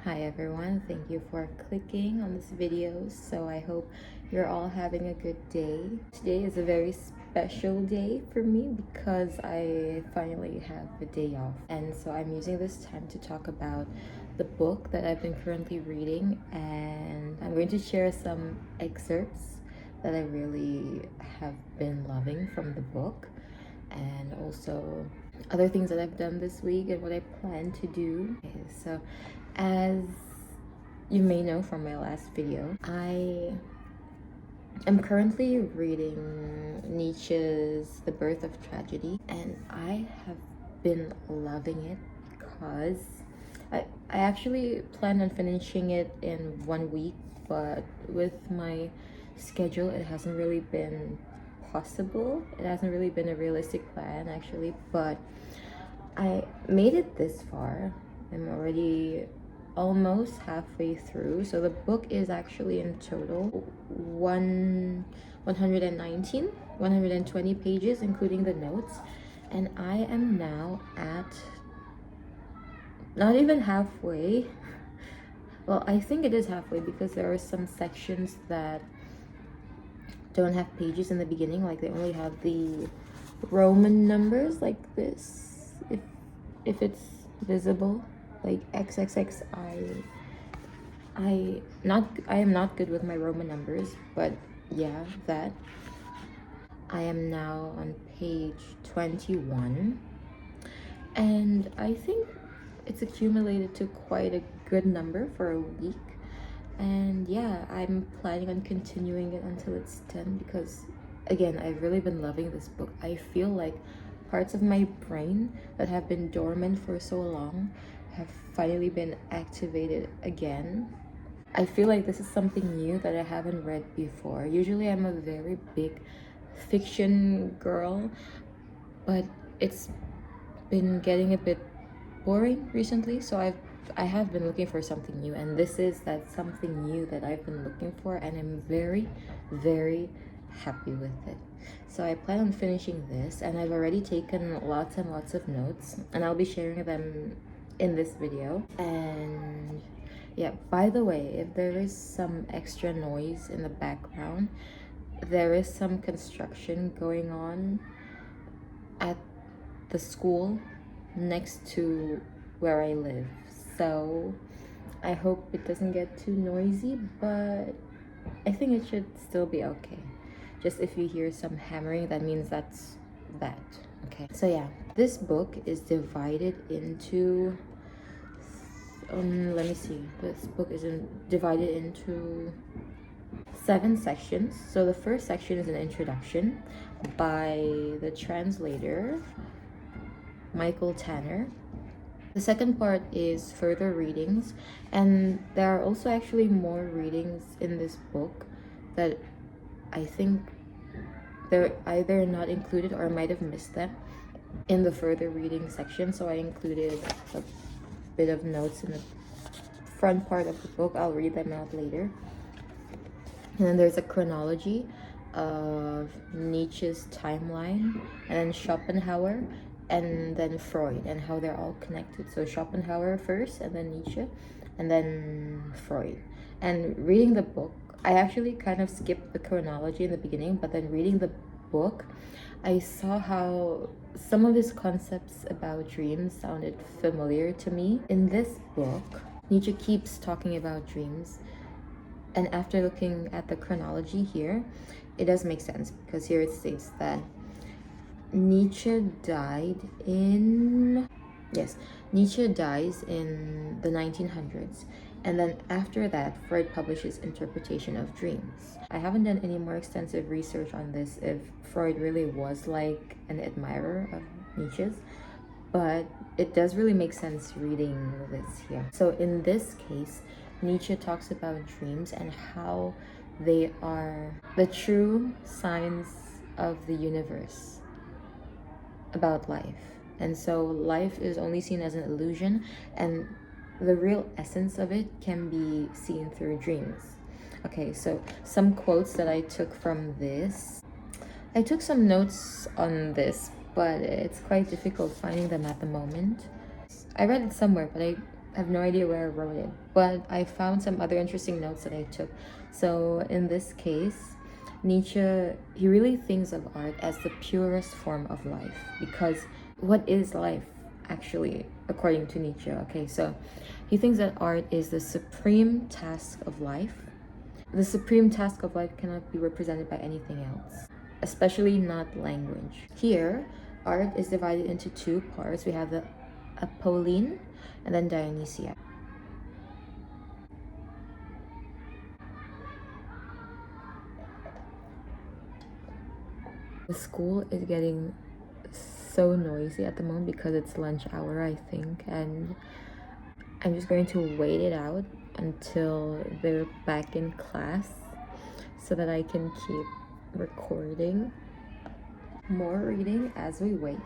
Hi everyone, thank you for clicking on this video. So I hope you're all having a good day. Today is a very special day for me because I finally have a day off. And so I'm using this time to talk about the book that I've been currently reading, and I'm going to share some excerpts that I really have been loving from the book, and also other things that I've done this week and what I plan to do. Okay, so as you may know from my last video, I am currently reading Nietzsche's The Birth of Tragedy, and I have been loving it because I actually planned on finishing it in 1 week, but with my schedule, it hasn't really been possible. It hasn't really been a realistic plan, actually, but I made it this far. I'm already almost halfway through. So the book is actually in total 120 pages, including the notes. And I am now at not even halfway. Well, I think it is halfway because there are some sections that don't have pages in the beginning, like they only have the Roman numbers like this, if it's visible, like XXX. I am not good with my Roman numbers, but yeah, that. I am now on page 21, and I think it's accumulated to quite a good number for a week. And yeah, I'm planning on continuing it until it's done because, again, I've really been loving this book. I feel like parts of my brain that have been dormant for so long have finally been activated again. I feel like this is something new that I haven't read before. Usually I'm a very big fiction girl, but it's been getting a bit boring recently, so I have been looking for something new, and this is that something new that I've been looking for, and I'm very, very happy with it. So I plan on finishing this, and I've already taken lots and lots of notes, and I'll be sharing them in this video. And yeah, by the way, if there is some extra noise in the background, there is some construction going on at the school next to where I live, so I hope it doesn't get too noisy, but I think it should still be okay. Just if you hear some hammering, that means that's that. Okay, so yeah, this book is divided into let me see, this book is divided into 7 sections. So the first section is an introduction by the translator Michael Tanner. The second part is further readings, and there are also actually more readings in this book that I think they're either not included or I might have missed them in the further reading section, so I included a bit of notes in the front part of the book. I'll read them out later. And then there's a chronology of Nietzsche's timeline, and then Schopenhauer, and then Freud, and how they're all connected. So Schopenhauer first, and then Nietzsche, and then Freud. And reading the book, I actually kind of skipped the chronology in the beginning, but then reading the book, I saw how some of his concepts about dreams sounded familiar to me. In this book, Nietzsche keeps talking about dreams, and after looking at the chronology here, it does make sense, because here it states that Nietzsche dies in the 1900s, and then after that Freud publishes Interpretation of Dreams. I haven't done any more extensive research on this, if Freud really was like an admirer of Nietzsche's, but it does really make sense reading this here. So in this case, Nietzsche talks about dreams and how they are the true signs of the universe about life. And so life is only seen as an illusion, and the real essence of it can be seen through dreams. Okay, so some quotes that I took from this. I took some notes on this, but it's quite difficult finding them at the moment. I read it somewhere, but I have no idea where I wrote it, but I found some other interesting notes that I took. So in this case, Nietzsche, he really thinks of art as the purest form of life, because what is life actually, according to Nietzsche? Okay, so he thinks that art is the supreme task of life. The supreme task of life cannot be represented by anything else, especially not language. Here, art is divided into two parts. We have the Apolline and then Dionysiac. The school is getting so noisy at the moment because it's lunch hour, I think, and I'm just going to wait it out until they're back in class so that I can keep recording. More reading as we wait.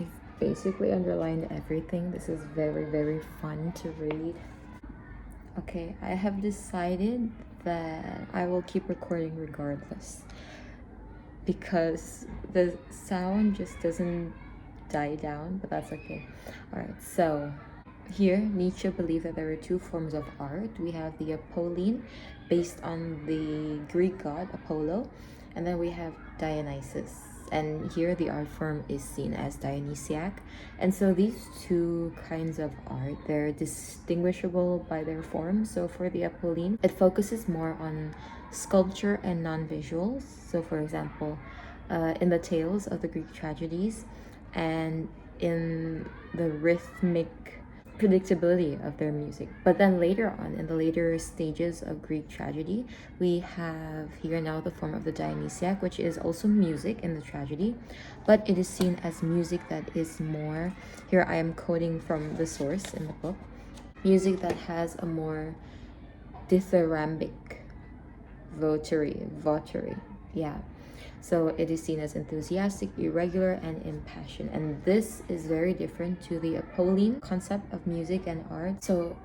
I've basically underlined everything. This is very, very fun to read. Okay, I have decided that I will keep recording regardless because the sound just doesn't die down, but that's okay. Alright, so here Nietzsche believed that there are two forms of art. We have the Apolline, based on the Greek god Apollo, and then we have Dionysus. And here the art form is seen as Dionysiac. And so these two kinds of art, they're distinguishable by their form. So for the Apolline, it focuses more on sculpture and non-visuals. So for example, in the tales of the Greek tragedies and in the rhythmic predictability of their music. But then later on, in the later stages of Greek tragedy, we have here now the form of the Dionysiac, which is also music in the tragedy, but it is seen as music that is more, here I am quoting from the source in the book, music that has a more dithyrambic votary, yeah. So it is seen as enthusiastic, irregular, and impassioned. And this is very different to the Apolline concept of music and art. So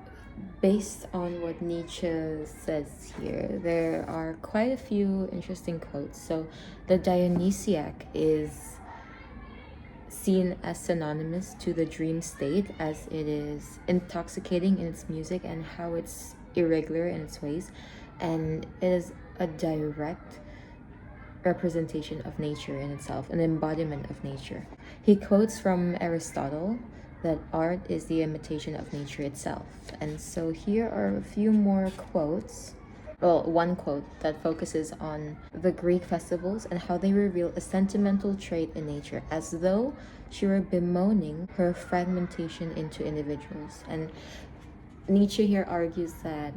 based on what Nietzsche says here, there are quite a few interesting quotes. So the Dionysiac is seen as synonymous to the dream state, as it is intoxicating in its music and how it's irregular in its ways. And it is a direct representation of nature in itself, an embodiment of nature. He quotes from Aristotle that art is the imitation of nature itself. And so here are a few more quotes. Well, one quote that focuses on the Greek festivals and how they reveal a sentimental trait in nature, as though she were bemoaning her fragmentation into individuals. And Nietzsche here argues that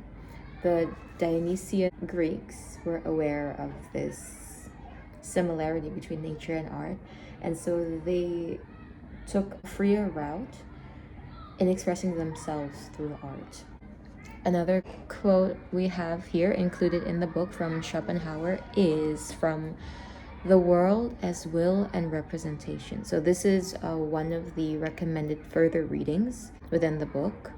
the Dionysian Greeks were aware of this similarity between nature and art, and so they took a freer route in expressing themselves through art. Another quote we have here included in the book from Schopenhauer is from The World as Will and Representation. So this is one of the recommended further readings within the book.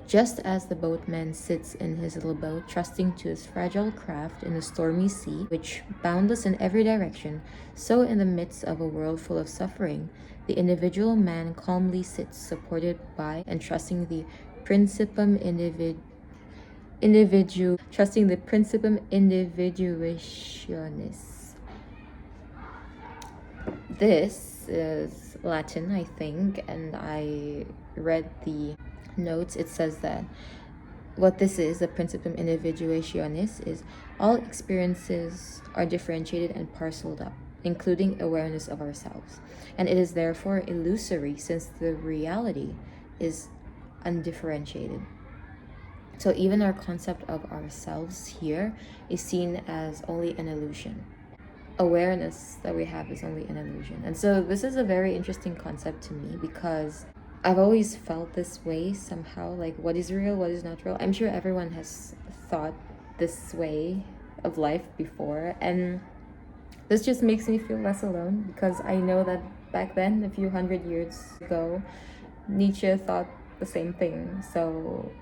Just as the boatman sits in his little boat, trusting to his fragile craft in a stormy sea, which boundless in every direction, so in the midst of a world full of suffering, the individual man calmly sits, supported by and trusting the principum individuationis. This is Latin, I think, and I read the notes. It says that what this is, the principum individuationis, is all experiences are differentiated and parceled up. including awareness of ourselves. And it is therefore illusory since the reality is undifferentiated. So even our concept of ourselves here is seen as only an illusion. Awareness that we have is only an illusion. And so this is a very interesting concept to me because I've always felt this way somehow, like what is real, what is not real. I'm sure everyone has thought this way of life before, and this just makes me feel less alone because I know that back then, a few hundred years ago, Nietzsche thought the same thing. So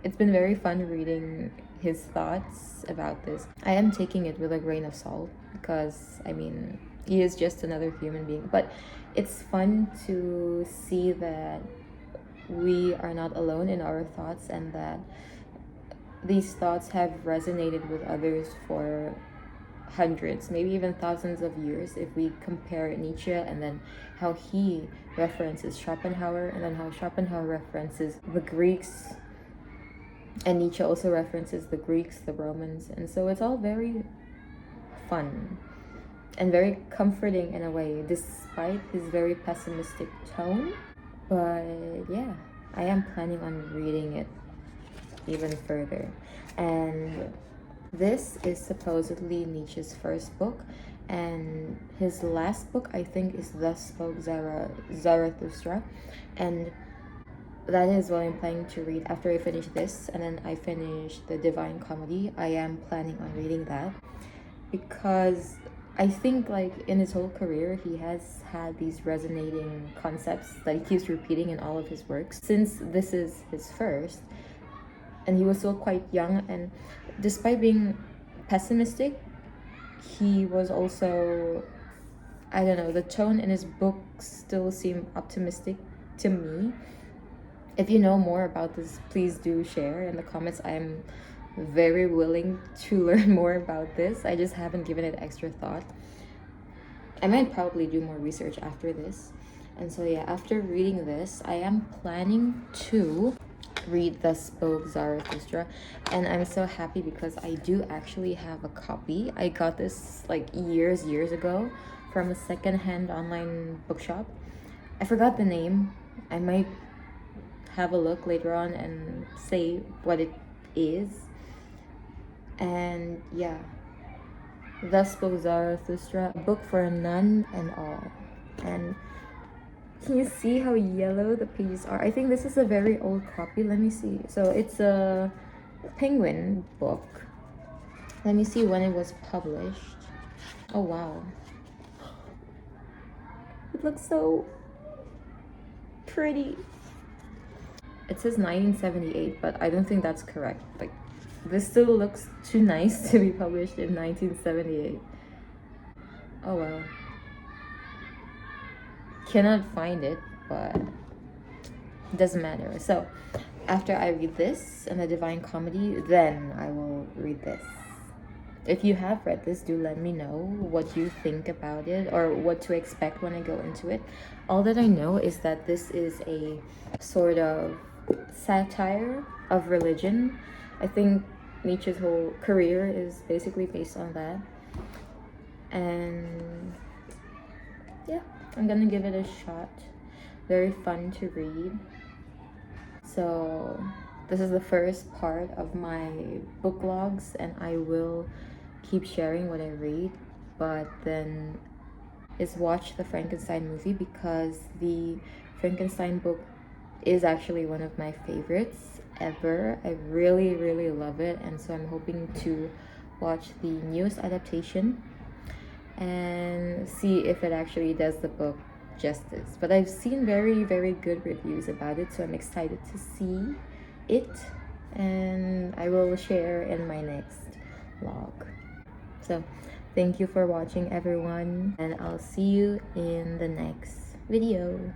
it's been very fun reading his thoughts about this. I am taking it with a grain of salt because, I mean, he is just another human being. But it's fun to see that we are not alone in our thoughts and that these thoughts have resonated with others for hundreds, maybe even thousands of years if we compare Nietzsche and then how he references Schopenhauer and then how Schopenhauer references the Greeks, and Nietzsche also references the Greeks, the Romans. And so it's all very fun and very comforting in a way, despite his very pessimistic tone. But yeah, I am planning on reading it even further. And this is supposedly Nietzsche's first book, and his last book, I think, is Thus Spoke Zarathustra, and that is what I'm planning to read after I finish this, and then I finish the Divine Comedy. I am planning on reading that because I think, like, in his whole career, he has had these resonating concepts that he keeps repeating in all of his works. Since this is his first, and he was still quite young, and despite being pessimistic, he was also, I don't know, the tone in his books still seemed optimistic to me. If you know more about this, please do share in the comments. I'm very willing to learn more about this. I just haven't given it extra thought. I might probably do more research after this. And so yeah, after reading this, I am planning to read Thus Spoke Zarathustra, and I'm so happy because I do actually have a copy. I got this like years ago from a secondhand online bookshop. I forgot the name. I might have a look later on and say what it is. And yeah, Thus Spoke Zarathustra, a book for a nun and all. And can you see how yellow the pages are? I think this is a very old copy. Let me see. So it's a Penguin book. Let me see when it was published. Oh wow. It looks so pretty. It says 1978, but I don't think that's correct. Like, this still looks too nice to be published in 1978. Oh well. Cannot find it, but it doesn't matter. So after I read this and the Divine Comedy, then I will read this. If you have read this, do let me know what you think about it or what to expect when I go into it. All that I know is that this is a sort of satire of religion. I think Nietzsche's whole career is basically based on that. And yeah, I'm gonna give it a shot. Very fun to read. So this is the first part of my book logs, and I will keep sharing what I read, but then is watch the Frankenstein movie because the Frankenstein book is actually one of my favorites ever. I really love it, and so I'm hoping to watch the newest adaptation and see if it actually does the book justice. But I've seen very good reviews about it, so I'm excited to see it, and I will share in my next vlog. So thank you for watching, everyone, and I'll see you in the next video.